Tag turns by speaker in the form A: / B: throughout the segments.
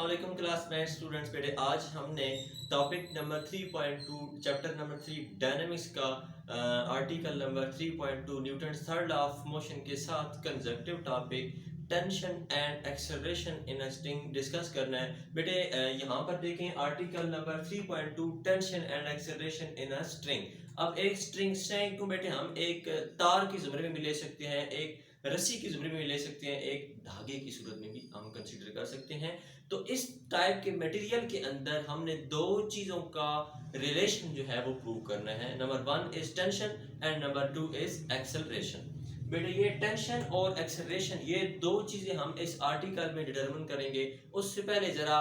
A: अस्सलाम classmate students. बेटे आज हमने topic number 3.2 chapter number 3 dynamics का article number 3.2 Newton third law of motion के साथ conjunctive topic tension and acceleration in a string discuss करना है। बेटे यहाँ पर देखें article number 3.2 tension and acceleration in a string. अब एक स्ट्रिंग को बेटे हम एक तार की ज़ुमरे में भी ले सकते हैं, एक रस्सी की ज़ुमरे में भी ले सकते हैं, एक धागे की सूरत में भी हम कंसीडर कर सकते हैं। तो इस टाइप के मटेरियल के अंदर हमने दो चीज़ों का रिलेशन जो है वो प्रूव करना है। Number 1 is tension and number 2 is acceleration. बेटे ये टेंशन और एक्सेलरेशन ये दो चीज़ें हम इस आर्टिकल में डिटरमिन करेंगे। उससे पहले ज़रा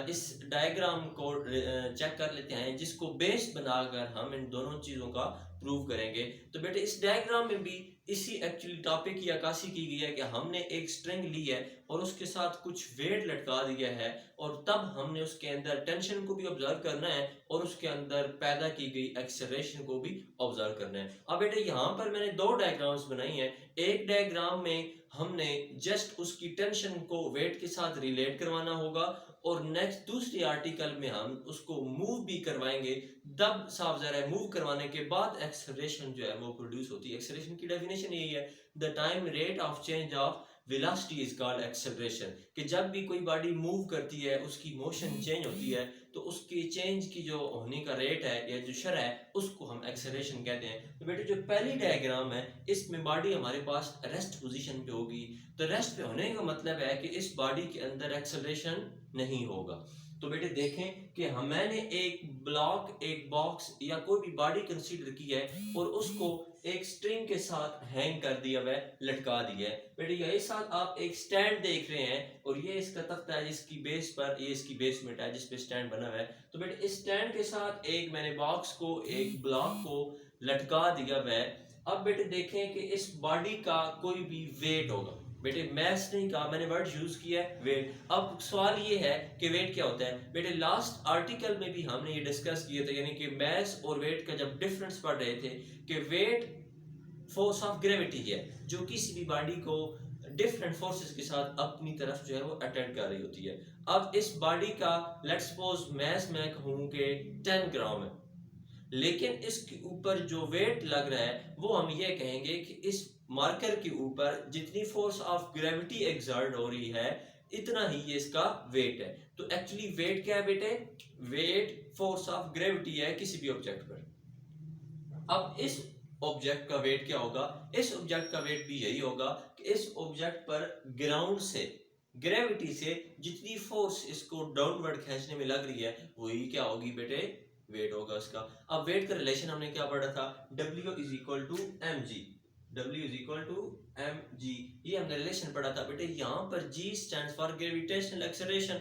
A: इस डायग्राम को चेक कर लेते हैं जिसको बेस बनाकर हम इन दोनों चीज़ों का प्रूव करेंगे। तो बेटे इस डायग्राम में भी इसी एक्चुअली टॉपिक की अक्कासी की गई है कि हमने एक स्ट्रिंग ली है और उसके साथ कुछ वेट लटका दिया है और तब हमने उसके अंदर टेंशन को भी ऑब्जर्व करना है और उसके अंदर पैदा की गई एक्सेलरेशन को भी ऑब्जर्व करना है। अब बेटे यहाँ पर मैंने दो डायग्राम्स बनाई हैं। एक डायग्राम में हमने जस्ट उसकी टेंशन को वेट के साथ रिलेट करवाना होगा और नेक्स्ट दूसरी आर्टिकल में हम उसको मूव भी करवाएंगे। तब साफ ज़रा है मूव करवाने के बाद एक्सेलरेशन जो है वो प्रोड्यूस होती है। एक्सेलरेशन की डेफिनेशन यही है, the time rate of change of velocity is called acceleration. कि जब भी कोई बॉडी मूव करती है उसकी मोशन चेंज होती है तो उसकी चेंज की जो होने का रेट है या जो शरह है उसको हम एक्सेलरेशन कहते हैं। तो बेटे जो पहली डायग्राम है इसमें बॉडी हमारे पास रेस्ट पोजीशन पे होगी। तो रेस्ट पे होने का मतलब है कि इस बॉडी के अंदर एक्सेलरेशन नहीं होगा। तो बेटे देखें कि मैंने एक ब्लॉक, एक बॉक्स या कोई भी बॉडी कंसीडर की है और उसको एक स्ट्रिंग के साथ हैंग कर दिया हुआ है, लटका दिया है। बेटे यही साथ आप एक स्टैंड देख रहे हैं और ये इसका तख्ता है जिसकी बेस पर ये इसकी बेसमेंट है जिस पे स्टैंड बना हुआ है। तो बेटे इस स्टैंड के साथ एक मैंने बॉक्स को, एक ब्लॉक को लटका दिया हुआ है। अब बेटे देखें कि इस बॉडी का कोई भी वेट होगा। बेटे मैस नहीं कहा, मैंने वर्ड यूज किया है वेट। अब सवाल ये है कि वेट क्या होता है। बेटे लास्ट आर्टिकल में भी हमने ये डिस्कस किया था, यानी कि मैस और वेट का जब डिफरेंस पढ़ रहे थे कि वेट फोर्स ऑफ ग्रेविटी है जो किसी भी बॉडी को डिफरेंट फोर्सेस के साथ अपनी तरफ जो है वो अटेंड कर रही होती है। अब इस बॉडी का लेट्स सपोज मैस मैं कहूँ कि 10 ग्राम है, लेकिन इसके ऊपर जो वेट लग रहा है वो हम ये कहेंगे कि इस मार्कर के ऊपर जितनी फोर्स ऑफ ग्रेविटी एक्सर्ट हो रही है इतना ही ये इसका वेट है। तो एक्चुअली वेट क्या है बेटे? वेट फोर्स ऑफ ग्रेविटी है किसी भी ऑब्जेक्ट पर। अब इस ऑब्जेक्ट का वेट क्या होगा? इस ऑब्जेक्ट का वेट भी यही होगा कि इस ऑब्जेक्ट पर ग्राउंड से, ग्रेविटी से जितनी फोर्स इसको डाउनवर्ड खींचने में लग रही है वही क्या होगी बेटे? वेट होगा इसका। अब वेट का रिलेशन हमने क्या पढ़ा था? W is equal to M G. W is equal to M G, ये हमने रिलेशन पढ़ा था बेटे। यहाँ पर G stands for gravitational acceleration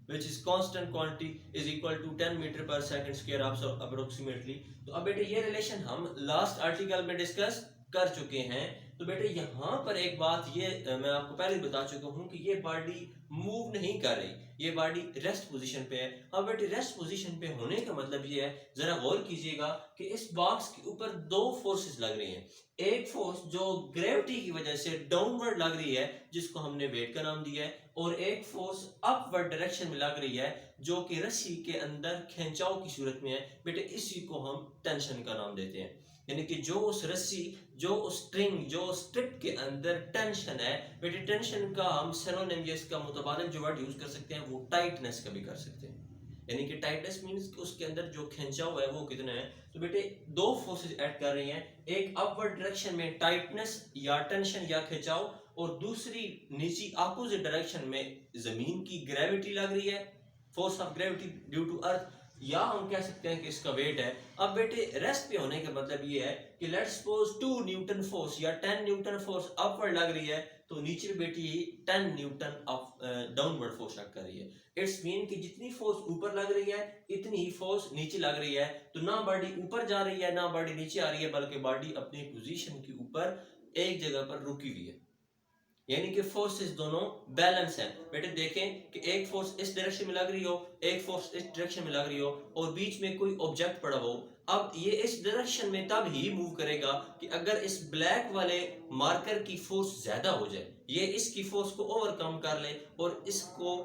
A: which is constant quantity is equal to 10 metre per second square approximately. तो अब बेटे ये रिलेशन हम लास्ट आर्टिकल में डिस्कस कर चुके हैं। तो बेटे यहाँ पर एक बात ये मैं आपको पहले बता चुका हूँ कि ये बॉडी मूव नहीं कर रही, ये बॉडी रेस्ट पोजीशन पे है। अब बेटे रेस्ट पोजीशन पे होने का मतलब ये है, जरा गौर कीजिएगा कि इस बॉक्स के ऊपर दो फोर्सेस लग रही हैं। एक फोर्स जो ग्रेविटी की वजह से डाउनवर्ड लग रही है जिसको हमने वेट का नाम दिया है, और एक फोर्स अपवर्ड डायरेक्शन में लग रही है जो कि रस्सी के अंदर खिंचाव की सूरत में है। बेटे इसी को हम टेंशन का नाम देते हैं। यानी कि जो उस रस्सी, जो उस स्ट्रिंग, जो स्ट्रिप के अंदर टेंशन है बेटे, टेंशन का हम सिनोनिम या इसका मुतबादिल जो वर्ड यूज कर सकते हैं वो टाइटनेस का भी कर सकते हैं। यानी कि टाइटनेस मींस कि उसके अंदर जो खिंचाव है वो कितना है। तो बेटे दो फोर्सेस ऐड कर रही हैं, एक अपवर्ड डायरेक्शन में टाइटनेस या टेंशन या खिंचाव और दूसरी नीचे अपोजिट डायरेक्शन में जमीन की ग्रेविटी लग रही है, force of gravity due to earth, या हम कह सकते हैं कि इसका वेट है। अब बेटे रेस्ट पे होने का मतलब ये है कि लेट्स सपोज 2 न्यूटन फोर्स या 10 न्यूटन फोर्स अपवर्ड लग रही है तो नीचे बेटी 10 न्यूटन ऑफ डाउनवर्ड फोर्स लग कर रही है। इट्स मीन कि जितनी फोर्स ऊपर लग रही है इतनी ही फोर्स नीचे लग रही है। तो ना बॉडी ऊपर जा रही है ना बॉडी नीचे आ रही है, बल्कि बॉडी अपनी पोजीशन के ऊपर एक जगह पर रुकी हुई है। यानी कि फोर्सेस दोनों बैलेंस हैं। बेटे देखें कि एक फोर्स इस डायरेक्शन में लग रही हो, एक फोर्स इस डायरेक्शन में लग रही हो और बीच में कोई ऑब्जेक्ट पड़ा हो। अब ये इस डायरेक्शन में तब ही मूव करेगा कि अगर इस ब्लैक वाले मार्कर की फोर्स ज्यादा हो जाए, ये इसकी फोर्स को ओवरकम कर ले और इसको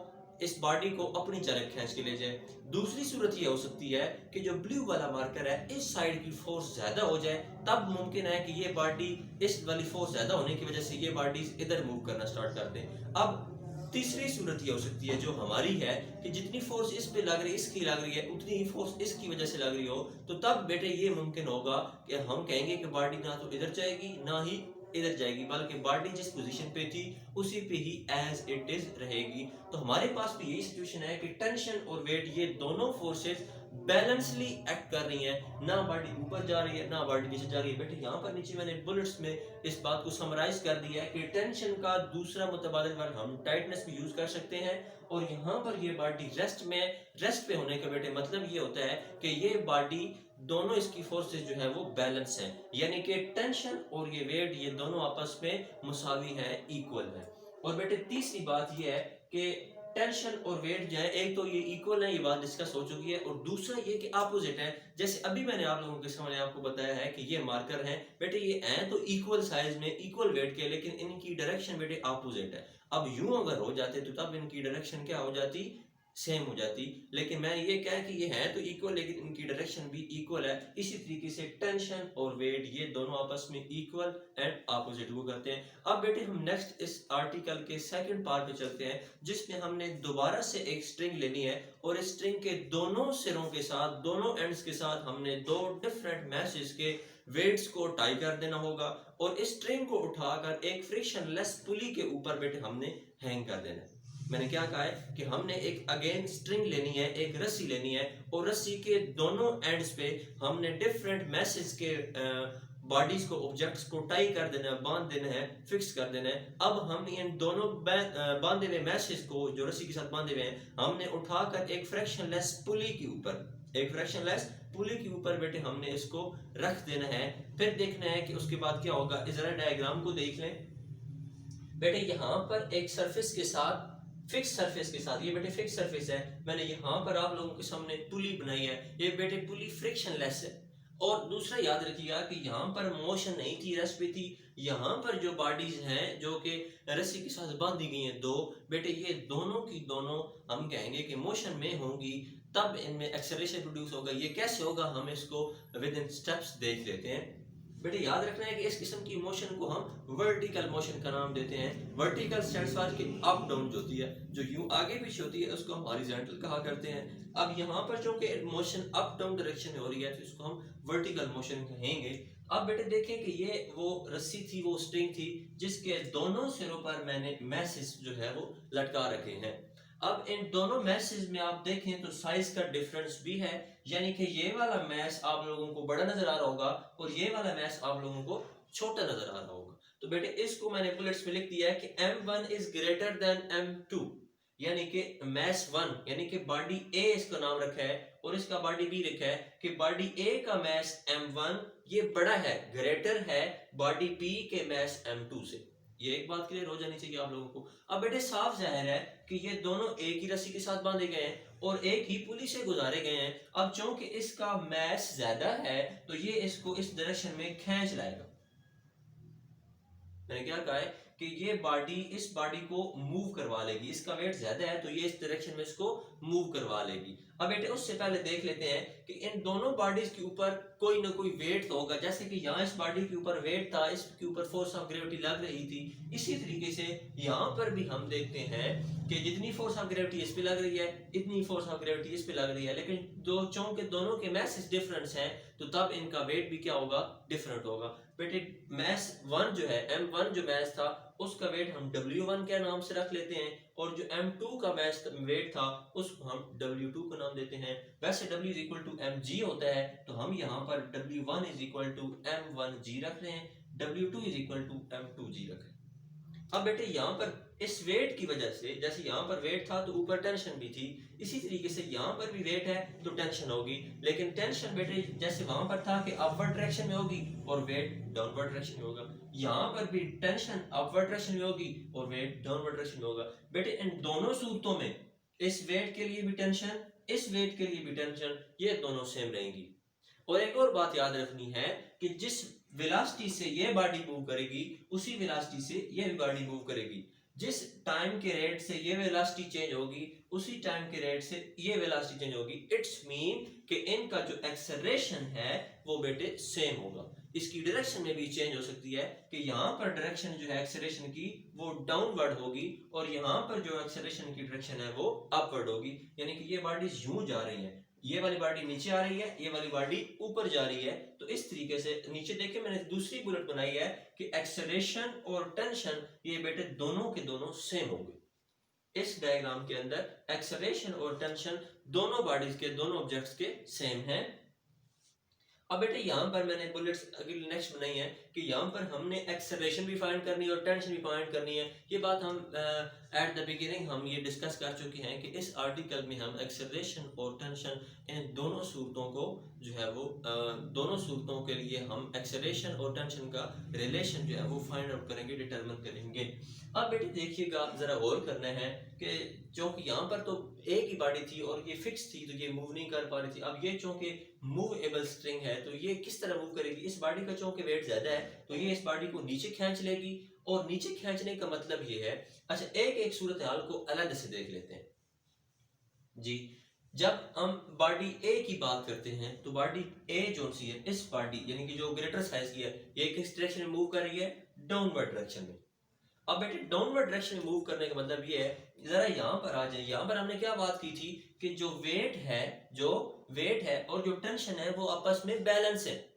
A: इस बॉडी को अपनी तरफ खींच के ले जाए। दूसरी सूरत ये हो सकती है कि जो ब्लू वाला मार्कर है इस साइड की फोर्स ज्यादा हो जाए, तब मुमकिन है कि ये बॉडी इस वाली फोर्स ज्यादा होने की वजह से ये बॉडी इधर मूव करना स्टार्ट कर दे। अब तीसरी सूरत ये हो सकती है जो हमारी है कि जितनी फोर्स इस पे लग रही है, इसकी लग रही है, उतनी ही फोर्स इसकी वजह से लग रही हो, तो तब बेटे ये मुमकिन होगा कि हम कहेंगे कि बॉडी ना तो इधर जाएगी ना ही इधर जाएगी, बल्कि बॉडी जिस पोजीशन पे थी उसी पे ही एज इट इज रहेगी। तो हमारे पास भी यही सिचुएशन है कि टेंशन और वेट ये दोनों फोर्सेस बैलेंसली एक्ट कर रही हैं, ना बॉडी ऊपर जा रही है ना बॉडी नीचे जा रही है। बेटे यहाँ पर नीचे मैंने बुलेट्स में इस बात को समराइज कर दिया है कि टेंशन का दूसरा मुतबादिल वर्ब हम टाइटनेस भी यूज कर सकते हैं, और यहाँ पर ये बॉडी रेस्ट पे होने का बेटे मतलब ये होता है कि ये बॉडी दोनों इसकी फोर्सेस जो है वो बैलेंस हैं, यानी कि टेंशन और ये वेट ये दोनों आपस में मुसावी हैं, इक्वल है। और बेटे तीसरी बात ये है कि टेंशन और वेट जो है एक तो ये इक्वल है, ये बात डिस्कस हो चुकी है, और दूसरा ये कि अपोजिट है। जैसे अभी मैंने आप लोगों के सामने आपको बताया है कि ये मार्कर हैं बेटे, ये हैं तो इक्वल साइज में इक्वल वेट के, लेकिन इनकी डायरेक्शन बेटे अपोजिट है। अब यूं अगर हो जाते तो तब इनकी डायरेक्शन क्या हो जाती, सेम हो जाती। लेकिन मैं ये कह कि ये है तो इक्वल लेकिन इनकी डायरेक्शन भी इक्वल है। इसी तरीके से टेंशन और वेट ये दोनों आपस में इक्वल एंड ऑपोजिट वो करते हैं। अब बेटे हम नेक्स्ट इस आर्टिकल के सेकंड पार्ट पे चलते हैं, जिसमें हमने दोबारा से एक स्ट्रिंग लेनी है, और इस स्ट्रिंग के दोनों सिरों के साथ, दोनों एंड्स के साथ हमने दो डिफरेंट मैसेज के वेट्स को टाई कर देना होगा, और इस स्ट्रिंग को उठाकर एक फ्रिक्शनलेस पुली के ऊपर बेटे हमने हैंग कर देना है। मैंने क्या कहा है कि हमने एक अगेन स्ट्रिंग लेनी है, एक रस्सी लेनी है, और रस्सी के दोनों एंड्स पे हमने डिफरेंट मैसेज के बॉडीज को, ऑब्जेक्ट्स को टाई कर देना है, बांध देना है, फिक्स कर देना है। अब हम इन दोनों बांधे हुए मैसेज को जो रस्सी के साथ बांधे हुए हैं हमने उठाकर एक फ्रैक्शनलेस पुली के ऊपर, एक फ्रैक्शनलेस पुली के ऊपर बेटे हमने इसको रख देना है। फिर देखना है कि उसके बाद क्या होगा। इस डायग्राम को देख लें बेटे, यहाँ पर एक सरफेस के साथ, फिक्स सरफेस के साथ, ये बेटे फिक्स सरफेस है, मैंने यहाँ पर आप लोगों के सामने पुली बनाई है, ये बेटे पुली फ्रिक्शनलेस है। और दूसरा याद रखिएगा कि यहाँ पर मोशन नहीं थी, रेस्ट पे थी। यहाँ पर जो बॉडीज हैं जो कि रस्सी के साथ बांधी गई हैं दो, बेटे ये दोनों की दोनों हम कहेंगे कि मोशन में होंगी, तब इनमें एक्सेलरेशन प्रोड्यूस होगा। ये कैसे होगा हम इसको विद इन स्टेप्स देख लेते हैं। बेटे याद रखना है कि इस किस्म की मोशन को हम वर्टिकल मोशन का नाम देते हैं। वर्टिकल स्टैंड्स फॉर कि अप डाउन जो होती है, जो यूं आगे पीछे होती है उसको हम हॉरिजॉन्टल कहा करते हैं। अब यहाँ पर जो कि मोशन अप डाउन डायरेक्शन में हो रही है तो इसको हम वर्टिकल मोशन कहेंगे। अब बेटे देखें कि ये वो रस्सी थी, वो स्ट्रिंग थी, जिसके दोनों सिरों पर मैंने मैसेज जो है वो लटका रखे हैं। अब इन दोनों मैसेज में आप देखें तो साइज का डिफरेंस भी है, यानी कि ये वाला मैस आप लोगों को बड़ा नजर आ रहा होगा और ये वाला मैस आप लोगों को छोटा नजर आ रहा होगा। तो बेटे इसको मैंने बुलेट्स में लिख दिया है कि M1 is greater than M2, यानी कि मैस 1 यानी कि बॉडी A इसका नाम रखा है, और इसका बॉडी B लिखा है कि बॉडी A का मैस M1 ये बड़ा है, ग्रेटर है बॉडी B के मैस M2 से। ये एक बात क्लियर हो जानी चाहिए आप लोगों को। अब बेटे साफ जाहिर है कि ये दोनों एक ही रस्सी के साथ बांधे गए हैं और एक ही पुली से गुजारे गए हैं। अब चूंकि इसका मैस ज्यादा है तो ये इसको इस डायरेक्शन में खींच लाएगा। मैंने क्या कहा है कि ये बॉडी इस बॉडी को मूव करवा लेगी, इसका वेट ज्यादा है तो ये इस डायरेक्शन में इसको मूव करवा लेगी। अब बेटे उससे पहले देख लेते हैं कि इन दोनों बॉडीज के ऊपर कोई ना कोई वेट तो होगा। जैसे कि यहाँ इस बॉडी के ऊपर वेट था, इसके ऊपर फोर्स ऑफ ग्रेविटी लग रही थी, इसी तरीके से यहाँ पर भी हम देखते हैं कि जितनी फोर्स ऑफ ग्रेविटी इस पे लग रही है इतनी फोर्स ऑफ ग्रेविटी इस पे लग रही है। लेकिन चूंकि दोनों के मैसेज डिफरेंस हैं तो तब इनका वेट भी क्या होगा, डिफरेंट होगा। बेटे मैस 1 जो है, M1 जो मैस था उसका वेट हम W1 के नाम से रख लेते हैं, और जो M2 का मैस वेट था उसको हम W2 का नाम देते हैं। वैसे W is equal to mg होता है तो हम यहाँ पर W1 is equal to m1g रख रहे हैं, W2 is equal to m2g रख रहे हैं। अब बेटे यहाँ पर इस वेट की वजह से, जैसे यहाँ पर वेट था तो ऊपर टेंशन भी थी, इसी तरीके से यहाँ पर भी वेट है तो टेंशन होगी। लेकिन टेंशन बेटे जैसे वहां पर था कि अपवर्ड डायरेक्शन में होगी और वेट डाउनवर्ड डायरेक्शन में होगा, यहाँ पर भी टेंशन अपवर्ड डायरेक्शन में होगी और वेट डाउनवर्ड डायरेक्शन में होगा। बेटे इन दोनों सूरतों में इस वेट के लिए भी टेंशन, इस वेट के लिए भी टेंशन, ये दोनों सेम रहेंगी। और एक और बात याद रखनी है कि जिस वेलोसिटी से ये बॉडी मूव करेगी उसी वेलोसिटी से ये बॉडी मूव करेगी। जिस टाइम के रेट से ये वेलोसिटी चेंज होगी उसी टाइम के रेट से ये वेलोसिटी चेंज होगी। इट्स मीन कि इनका जो एक्सेलरेशन है वो बेटे सेम होगा। इसकी डायरेक्शन में भी चेंज हो सकती है कि यहाँ पर डायरेक्शन जो है एक्सेलरेशन की वो डाउनवर्ड होगी और यहाँ पर जो एक्सेलरेशन की डायरेक्शन है वो अपवर्ड होगी। यानी कि ये बॉडीज यूं जा रही हैं, ये वाली बॉडी नीचे आ रही है, ये वाली बॉडी ऊपर जा रही है। तो इस तरीके से नीचे देखिए मैंने दूसरी बुलेट बनाई है कि एक्सेलरेशन और टेंशन ये बेटे दोनों के दोनों सेम होंगे। इस डायग्राम के अंदर एक्सेलरेशन और टेंशन दोनों बॉडीज के, दोनों ऑब्जेक्ट्स के सेम हैं। अब बेटे यहाँ पर मैंने बुलेट्स अगली नेक्स्ट बनाई है कि यहाँ पर हमने एक्सेलरेशन भी फाइंड करनी है और टेंशन भी फाइंड करनी है। ये बात हम एट द बिगिनिंग हम ये डिस्कस कर चुके हैं कि इस आर्टिकल में हम एक्सेलरेशन और टेंशन इन दोनों सूरतों को जो है वो दोनों सूरतों के लिए हम एक्सेलरेशन और टेंशन का रिलेशन जो है वो फाइंड आउट करेंगे, डिटरमिन करेंगे। अब बेटे देखिएगा जरा गौर करना है कि चूंकि यहाँ पर तो एक ही बॉडी थी और ये फिक्स थी तो ये मूव नहीं कर पा रही थी। अब ये चूंकि मूवेबल स्ट्रिंग है तो ये किस तरह मूव करेगी, इस बॉडी का चूंकि वेट ज्यादा है तो ये इस बॉडी को नीचे खींच लेगी। और नीचे खींचने का मतलब ये है, अच्छा एक एक सूरत हाल को अलग से देख लेते हैं जी। जब हम बॉडी ए की बात करते हैं तो बॉडी ए जो सी है, इस बॉडी यानी कि जो ग्रेटर साइज की है, ये किस डायरेक्शन में मूव कर रही है, डाउनवर्ड डायरेक्शन में। अब बेटे डाउनवर्ड डायरेक्शन में मूव करने का मतलब ये है, जरा यहाँ पर आ जाए। यहाँ पर हमने क्या बात की थी कि जो वेट है और जो टेंशन है वो आपस में बैलेंस है,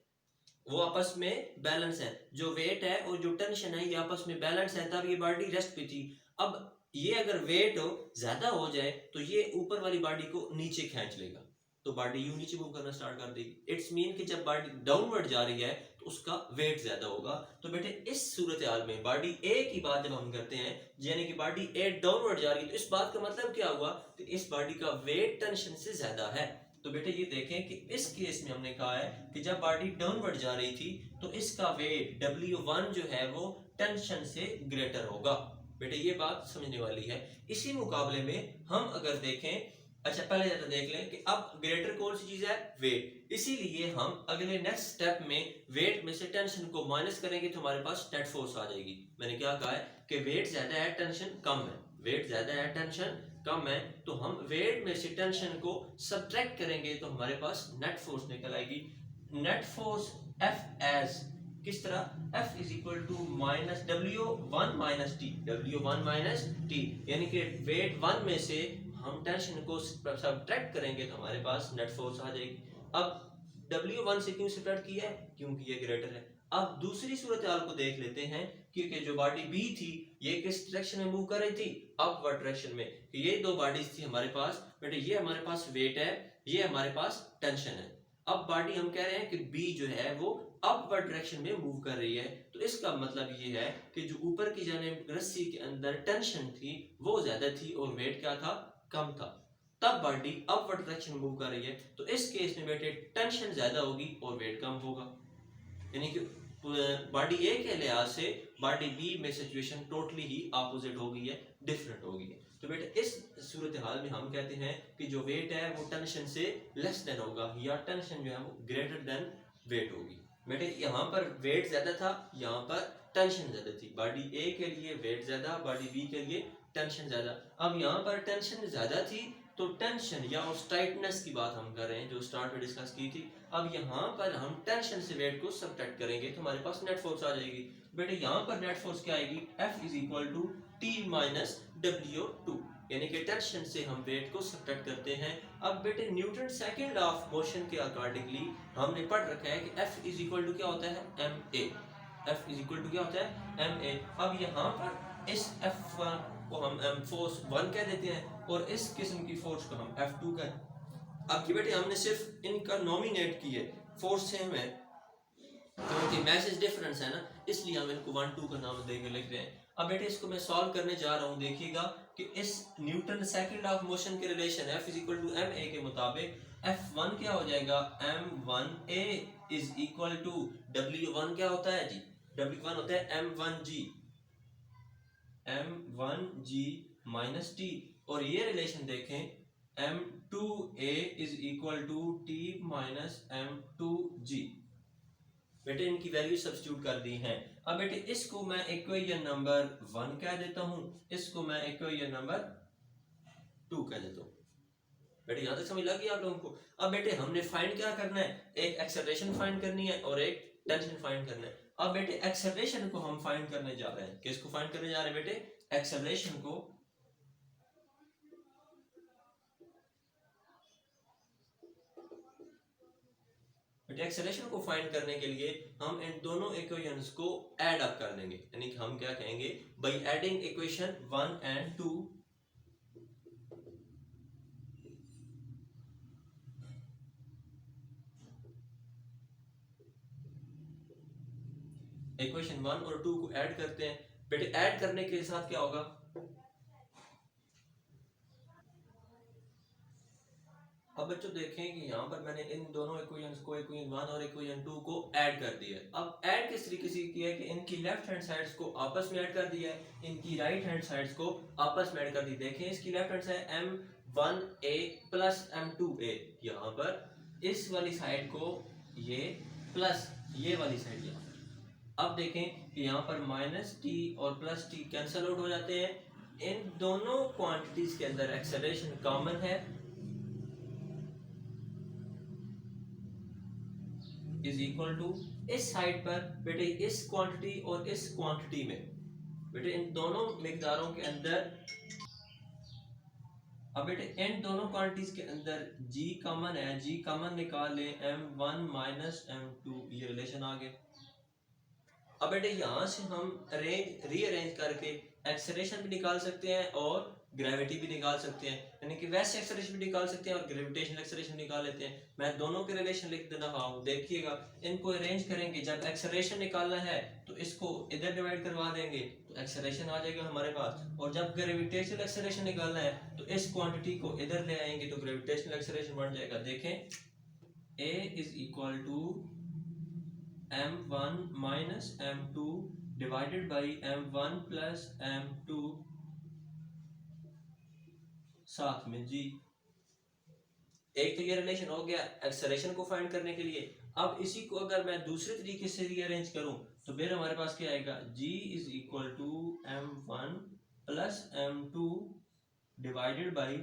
A: वो आपस में बैलेंस है। जो वेट है और जो टेंशन है ये आपस में बैलेंस है, तब ये बॉडी रेस्ट पे थी। अब ये अगर वेट ज्यादा हो जाए तो ये ऊपर वाली बॉडी को नीचे खींच लेगा, तो बॉडी यूं नीचे मूव करना स्टार्ट कर देगी। इट्स मीन कि जब बॉडी डाउनवर्ड जा रही है तो उसका वेट ज्यादा होगा। तो बेटे इस सूरत हाल में बॉडी ए की बात जब हम करते हैं, यानी कि बॉडी ए डाउनवर्ड जा रही है, तो इस बात का मतलब क्या हुआ कि इस बॉडी का वेट टेंशन से ज्यादा है। तो बेटे ये देखें कि इस केस में हमने कहा है कि जब बॉडी डाउनवर्ड जा रही थी तो इसका वेट W1 जो है वो टेंशन से ग्रेटर होगा। बेटे ये बात समझने वाली है। इसी मुकाबले में हम अगर देखें, अच्छा पहले जरा देख लें कि अब ग्रेटर कौन सी चीज है, वेट। इसीलिए हम अगले नेक्स्ट स्टेप में वेट में से टेंशन को माइनस करेंगे तो हमारे पास नेट फोर्स आ जाएगी। मैंने क्या कहा है कि वेट ज्यादा है टेंशन कम है, वेट ज्यादा है टेंशन कम है, तो हम वेट में से टेंशन को सब्ट्रैक्ट करेंगे तो हमारे पास नेट फोर्स निकल आएगी। नेट फोर्स F एज किस तरह, F is equal to minus W1 minus T, W1 minus T, यानी कि वेट 1 में से हम टेंशन को सब्ट्रैक्ट करेंगे तो हमारे पास नेट फोर्स आ जाएगी। अब W1 से क्यों सब्ट्रैक्ट किया है, क्योंकि ये ग्रेटर है। अब दूसरी सूरत हाल को देख लेते हैं, क्योंकि जो बॉडी बी थी ये किस डायरेक्शन में मूव कर रही थी, अपवर्ड डायरेक्शन में। ये दो बॉडीज थी हमारे पास, बेटे ये हमारे पास वेट है, ये हमारे पास टेंशन है। अब बॉडी हम कह रहे हैं कि बी जो है वो अपवर्ड डायरेक्शन में मूव कर रही है, तो इसका मतलब ये है कि जो ऊपर की जानिब रस्सी के अंदर टेंशन थी वो ज्यादा थी और वेट क्या था, कम था। तब बॉडी अपवर्ड डायरेक्शन में मूव कर रही है, तो इस केस में बेटे टेंशन ज्यादा होगी और वेट कम होगा। यानी कि बॉडी ए के लिहाज से बॉडी बी में सिचुएशन टोटली ही ऑपोजिट हो गई है, डिफरेंट हो गई है। तो बेटे इस सूरत हाल में हम कहते हैं कि जो वेट है वो टेंशन से लेस देन होगा, या टेंशन जो है वो ग्रेटर देन वेट होगी। बेटे यहाँ पर वेट ज्यादा था, यहाँ पर टेंशन ज्यादा थी। बॉडी ए के लिए वेट ज्यादा, बॉडी बी के लिए टेंशन ज्यादा। अब यहाँ पर टेंशन ज्यादा थी तो टेंशन या उस टाइटनेस की बात हम कर रहे हैं जो स्टार्ट में डिस्कस की थी। अब यहाँ पर हम टेंशन से वेट को सब्ट्रैक्ट करेंगे तो हमारे पास नेट फोर्स आ जाएगी। बेटे यहाँ पर नेट फोर्स क्या आएगी, F is equal to T minus W2, यानी कि टेंशन से हम वेट को सब्ट्रैक्ट करते हैं। अब बेटे Newton second law of motion के अकॉर्डिंगली हमने पढ़ रखा है कि F इज इक्वल टू क्या होता है, ma। F is equal to क्या होता है, ma। अब यहाँ पर इस F को हम फोर्स 1 कह देते हैं और इस किस्म की फोर्स को हम F2 कह। अब की बेटे हमने सिर्फ इनका नॉमिनेट किए, फोर्स सेम है क्योंकि मैसेज डिफरेंस है ना, इसलिए हम इनको 1 2 का नाम देकर लिख रहे हैं। अब बेटे इसको मैं सॉल्व करने जा रहा हूँ। देखिएगा कि इस Newton second law of motion के relation F is equal to ma के मुताबिक F1 क्या हो जाएगा, m1a is equal to W1 क्या होता है जी, W1 होता है m1g माइनस टी, और ये रिलेशन देखें m2a is equal to t minus m2g। बेटे इनकी वैल्यू सब्स्टिट्यूट कर दी हैं। अब बेटे इसको मैं इक्वेशन नंबर 1 कह देता हूँ, इसको मैं इक्वेशन नंबर 2 कह देता हूँ। बेटे यहाँ तक समझ लगी आप लोगों को। अब बेटे हमने फाइंड क्या करना है, एक एक्सेलरेशन फाइंड करनी है और एक टेंशन फाइंड करना है। अब बेटे एक्सेलरेशन को हम फाइंड करने जा रहे हैं। किसको फाइंड करने जा रहे हैं बेटे, एक्सेलरेशन को। बेटे एक्सेलरेशन को फाइंड करने के लिए हम इन दोनों इक्वेशंस को ऐड अप कर देंगे, यानी कि हम क्या कहेंगे, by adding equation 1 and 2 equation 1 और 2 को ऐड करते हैं। बेटे ऐड करने के साथ क्या होगा, अब बच्चों देखें कि यहाँ पर मैंने इन दोनों इक्वेशंस को, इक्वेशन 1 और इक्वेशन 2 को ऐड कर दिया है। अब ऐड किस तरीके से किया है कि इनकी लेफ्ट हैंड साइड्स को आपस में ऐड कर दिया है, इनकी राइट हैंड साइड्स को आपस में ऐड कर दी। देखें इसकी left hand side m1a plus m2a, यहाँ पर इस वाली साइड को ये प्लस ये वाली साइड यहाँ पर। अब देखें कि यहाँ पर माइनस टी और प्लस टी कैंसल आउट हो जाते हैं। इन दोनों क्वांटिटीज के अंदर एक्सेलरेशन कॉमन है, इज इक्वल टू इस साइड पर बेटे इस क्वांटिटी और इस क्वांटिटी में, बेटे इन दोनों मिकदारों के अंदर, अब बेटे इन दोनों क्वांटिटीज के अंदर g कॉमन है, g कॉमन निकाल ले m1 माइनस m2, ये रिलेशन आ गया। अब बेटे यहाँ से हम रीअरेंज करके एक्सेलरेशन भी निकाल सकते हैं और ग्रेविटी भी निकाल सकते हैं, यानी कि वैसे एक्सेलरेशन भी निकाल सकते हैं और ग्रेविटेशनल एक्सेलरेशन निकाल लेते हैं। मैं दोनों के रिलेशन लिख देना हूँ, देखिएगा इनको अरेंज करेंगे। जब एक्सेलरेशन निकालना है तो इसको इधर डिवाइड करवा देंगे तो एक्सेलरेशन आ जाएगा हमारे पास, और जब ग्रेविटेशनल एक्सेलरेशन निकालना है तो इस क्वांटिटी को इधर ले आएंगे तो ग्रेविटेशनल एक्सेलरेशन बन जाएगा। देखें A is equal to m1 minus m2 divided by m1 plus m2 साथ में g। एक तो ये रिलेशन हो गया एक्सेलरेशन को फाइंड करने के लिए। अब इसी को अगर मैं दूसरे तरीके से रीअरेंज करूं तो फिर हमारे पास क्या आएगा, g is equal to m1 plus m2 divided by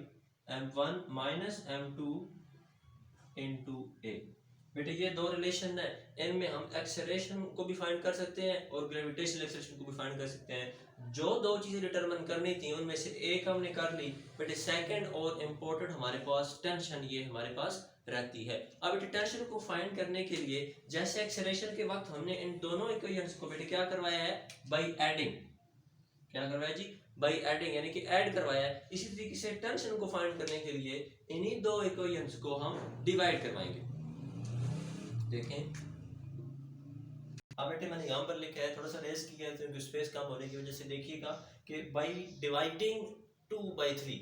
A: m1 minus m2 into a। बेटे ये दो रिलेशन है, इनमें हम एक्सेलरेशन को भी फाइंड कर सकते हैं और ग्रेविटेशनल एक्सेलरेशन को भी फाइंड कर सकते हैं। जो दो चीजें डिटरमिन करनी थी उनमें से एक हमने कर ली। बेटे सेकंड और इम्पोर्टेंट हमारे पास टेंशन, ये हमारे पास रहती है। अब बेटे टेंशन को फाइंड करने के लिए जैसे एक्सेलरेशन के वक्त हमने इन दोनों इक्वेशंस को बेटे क्या करवाया है, बाई एडिंग। क्या करवाया जी, बाई एडिंग, यानी कि ऐड करवाया है। इसी तरीके से टेंशन को फाइंड करने के लिए इन्हीं दो इक्वेशंस को हम डिवाइड करवाएंगे। देखें अब बेटे मैंने यहाँ पर लिखा है, थोड़ा सा रेस किया है तो स्पेस कम होने की वजह से देखिएगा कि बाई डिवाइडिंग 2/3,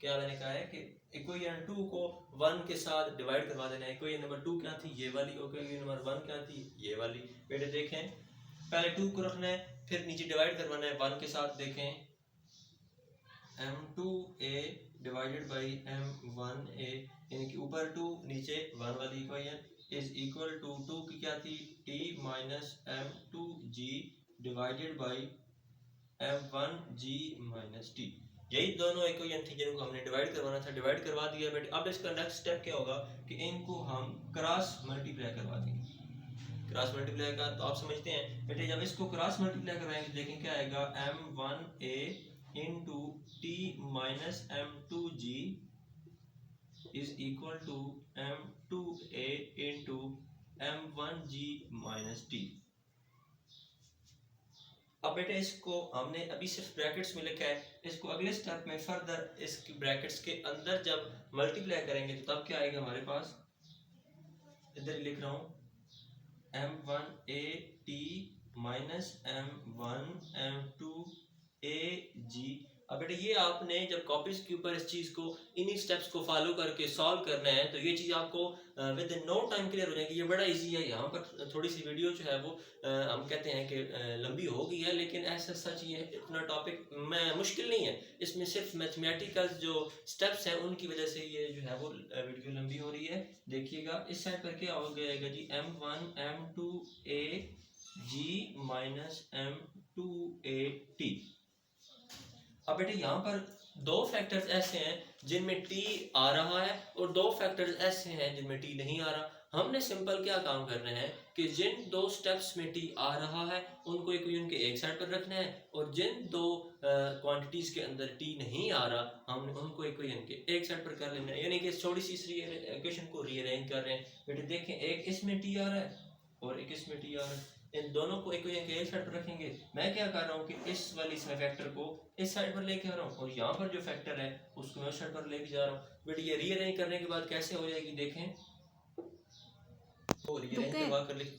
A: क्या मैंने कहा है कि इक्वेशन 2 को 1 के साथ डिवाइड करवा देना है। इक्वेशन नंबर 2 क्या थी, ये वाली, इक्वेशन नंबर 1 क्या थी, ये वाली। बेटे देखें पहले 2 को रखना है, फिर नीचे डिवाइड करवाना है 1 के साथ। देखें m2a डिवाइडेड बाई m1a, यानी कि ऊपर 2 नीचे 1 वाली इक्वेशन इज इक्वल टू 2 की क्या थी, t minus m2g divided by m1g minus t। यही दोनों इक्वेशन थी जिनको हमने डिवाइड करवाना था, डिवाइड करवा दिया बेटे। अब इसका नेक्स्ट स्टेप क्या होगा कि इनको हम क्रॉस मल्टीप्लाई करवा देंगे। क्रॉस मल्टीप्लाई का तो आप समझते हैं बेटे, जब इसको क्रॉस मल्टीप्लाई करवाएंगे देखें क्या आएगा, m1a into t minus m2g is equal to m2a into m1g minus t। अब बेटे इसको हमने अभी सिर्फ ब्रैकेट्स में लिखा है, इसको अगले स्टेप में फर्दर इस ब्रैकेट्स के अंदर जब मल्टीप्लाई करेंगे तो तब क्या आएगा हमारे पास, इधर लिख रहा हूँ m1a t minus m1 m2 a g। अब बेटे ये आपने जब कॉपीज के ऊपर इस चीज़ को इन्हीं स्टेप्स को फॉलो करके सॉल्व करना है तो ये चीज़ आपको within no time clear हो जाएगी। ये बड़ा इजी है। यहाँ पर थोड़ी सी वीडियो जो है वो हम कहते हैं कि लंबी हो गई है, लेकिन ऐसा सच ये इतना टॉपिक में मुश्किल नहीं है। इसमें सिर्फ मैथमेटिकल जो स्टेप्स हैं उनकी वजह से ये जो है वो वीडियो लंबी हो रही है। देखिएगा इस साइड पर क्या हो जाएगा जी, m1 m2a g minus m2a t। अब बेटे यहाँ पर दो फैक्टर्स ऐसे हैं जिनमें t आ रहा है और दो फैक्टर्स ऐसे हैं जिनमें t नहीं आ रहा। हमने सिंपल क्या काम करना है कि जिन दो स्टेप्स में t आ रहा है उनको इक्वेशन के एक साइड पर रखना है, और जिन दो क्वांटिटीज के अंदर t नहीं आ रहा हमने उनको इक्वेशन के एक साइड पर कर लेना है। यानी कि थोड़ी सी इक्वेशन को रीअरेंज कर रहे हैं। बेटे देखें, एक इसमें t आ रहा है और एक इसमें t आ रहा है, इन दोनों को इक्वेशन के एक साइड पर रखेंगे। मैं क्या कर रहा हूँ कि इस वाली इसमें फैक्टर को इस साइड पर लेके आ रहा हूँ और यहाँ पर जो फैक्टर है उसको मैं उस साइड पर लेके जा रहा हूँ। बट ये रीअरेंज करने के बाद कैसे हो जाएगी देखें, तो रीअरेंज करवा कर लिख,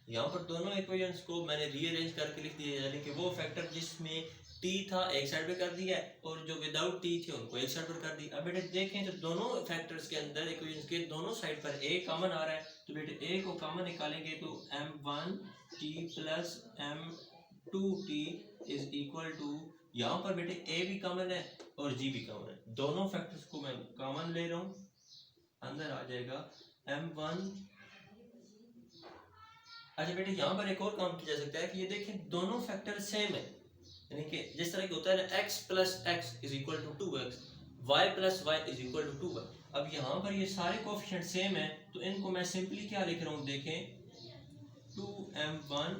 A: यहाँ पर दोनों इक्वेशंस को मैंने रीअरेंज करके लिख दिया। यानी कि वो फैक्टर जिसमें t था एक साइड पे कर दिया है और जो विदाउट t थे उनको एक साइड पर कर दिया। अब बेटे देखें तो दोनों फैक्टर्स के अंदर इक्वेशंस के दोनों साइड पर a कॉमन आ रहा है, तो बेटे a को कॉमन निकालेंगे तो m1t plus m2t is equal to, यहाँ पर बेटे a भी कॉमन है और g भी कॉमन है। दोनों फैक्टर्स को मैं कॉमन ले रहा हूँ, अंदर आ जाएगा m1। अच्छा बेटे यहाँ पर एक और काम किया जा सकता है कि ये देखें दोनों फैक्टर सेम है, यानी कि जिस तरह की होता है ना x plus x is equal to 2x, y plus y is equal to 2y। अब यहाँ पर ये सारे कोफिशिएंट सेम है तो इनको मैं सिंपली क्या लिख रहा हूँ देखें, 2m1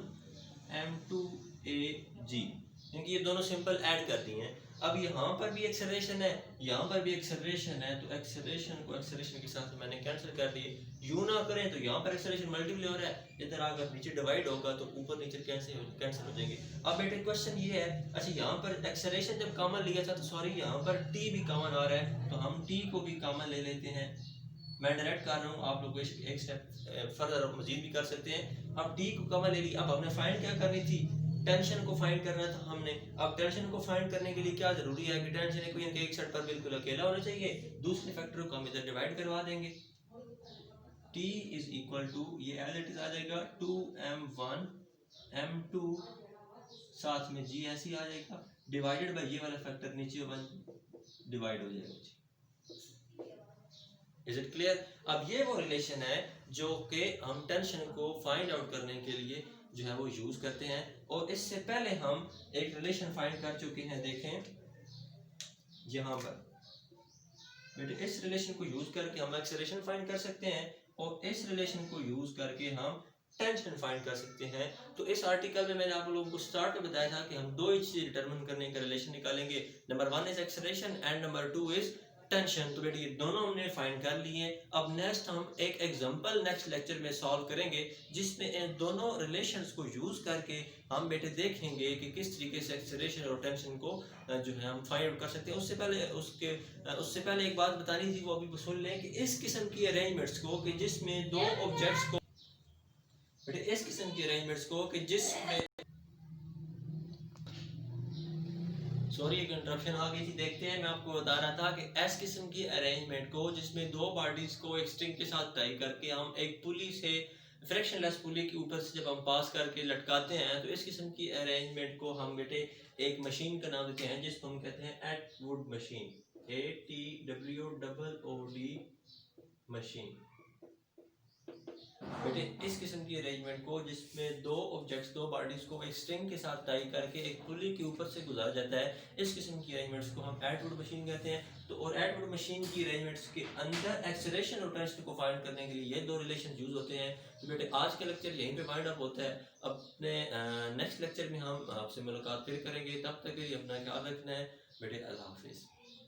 A: m2a g, क्योंकि ये दोनों सिंपल ऐड कर दिए हैं। अब यहाँ पर भी एक्सेलरेशन है, यहाँ पर भी एक्सेलरेशन है, तो एक्सेलरेशन को एक्सेलरेशन के साथ मैंने कैंसिल कर दिए। यू ना करें तो यहाँ पर एक्सेलरेशन मल्टीप्लाई हो रहा है, इधर अगर नीचे डिवाइड होगा तो ऊपर नीचे कैंसिल हो जाएंगे। अब बेटे क्वेश्चन ये है, अच्छा यहाँ पर एक्सेलरेशन जब कॉमन लिया था तो सॉरी यहाँ पर टी भी कॉमन आ रहा है तो हम टी को भी कॉमन ले लेते हैं। मैं डायरेक्ट कर रहा हूँ, आप लोग एक स्टेप फर्दर मजीद भी कर सकते हैं। अब टी को कॉमन ले लिया, अब हमने फाइंड क्या करनी थी, टेंशन को फाइंड करना था हमने। अब टेंशन को फाइंड करने के लिए क्या जरूरी है कि टेंशन इक्वेशन के एक साइड पर बिल्कुल अकेला होना चाहिए, दूसरे फैक्टर को हम इधर डिवाइड करवा देंगे। t इज इक्वल टू, ये एज इट इज आ जाएगा 2m1 m2 साथ में g ऐसे ही आ जाएगा, डिवाइडेड बाय ये वाला फैक्टर नीचे डिवाइड हो जाएगा। Is it clear? अब ये वो रिलेशन है जो कि हम टेंशन को फाइंड आउट करने के लिए जो है वो यूज करते हैं, और इससे पहले हम एक रिलेशन फाइंड कर चुके हैं। देखें यहाँ पर बेटे इस रिलेशन को यूज करके हम एक्सेलरेशन फाइंड कर सकते हैं और इस रिलेशन को यूज करके हम टेंशन फाइंड कर सकते हैं। तो इस आर्टिकल में मैंने आप लोगों को स्टार्ट में बताया था कि हम दो चीजें डिटरमिन करने का रिलेशन निकालेंगे, number 1 is acceleration and number 2 is tension. तो बेटे ये दोनों हमने फाइंड कर लिए। अब नेक्स्ट हम एक एग्जांपल नेक्स्ट लेक्चर में सॉल्व करेंगे जिसमें इन दोनों रिलेशंस को यूज करके हम बेटे देखेंगे कि किस तरीके से एक्सेलरेशन और टेंशन को जो है हम फाइंड आउट कर सकते हैं। उससे पहले एक बात बतानी थी, वो अभी सुन लें कि इस किस्म की अरेंजमेंट्स को कि जिसमें दो ऑब्जेक्ट्स को बेटे इस किस्म की अरेंजमेंट्स को कि जिसमें सॉरी एक इंटरप्शन आ गई थी। देखते हैं, मैं आपको बता रहा था कि इस किस्म की अरेंजमेंट को जिसमें दो बॉडीज को एक स्ट्रिंग के साथ टाई करके हम एक पुली से फ्रिक्शनलेस पुली के ऊपर से जब हम पास करके लटकाते हैं तो इस किस्म की अरेंजमेंट को हम बेटे एक मशीन का नाम देते हैं जिसको हम कहते हैं एटवुड मशीन, ATWOOD मशीन। बेटे इस किस्म की अरेंजमेंट को जिसमें दो ऑब्जेक्ट्स दो बॉडीज को एक स्ट्रिंग के साथ टाई करके एक पुली के ऊपर से गुजारा जाता है, इस किस्म की अरेंजमेंट्स को हम एटवुड मशीन कहते हैं। तो और एटवुड मशीन की अरेंजमेंट्स के अंदर एक्सेलरेशन और टेंशन को फाइंड करने के लिए ये दो रिलेशन यूज होते हैं। तो बेटे आज का लेक्चर यहीं पे वाइंड अप होता है। अपने नेक्स्ट लेक्चर में हम आपसे मुलाकात फिर करेंगे, तब तक के लिए अपना ख्याल रखना है बेटे। अल्लाह हाफिज़।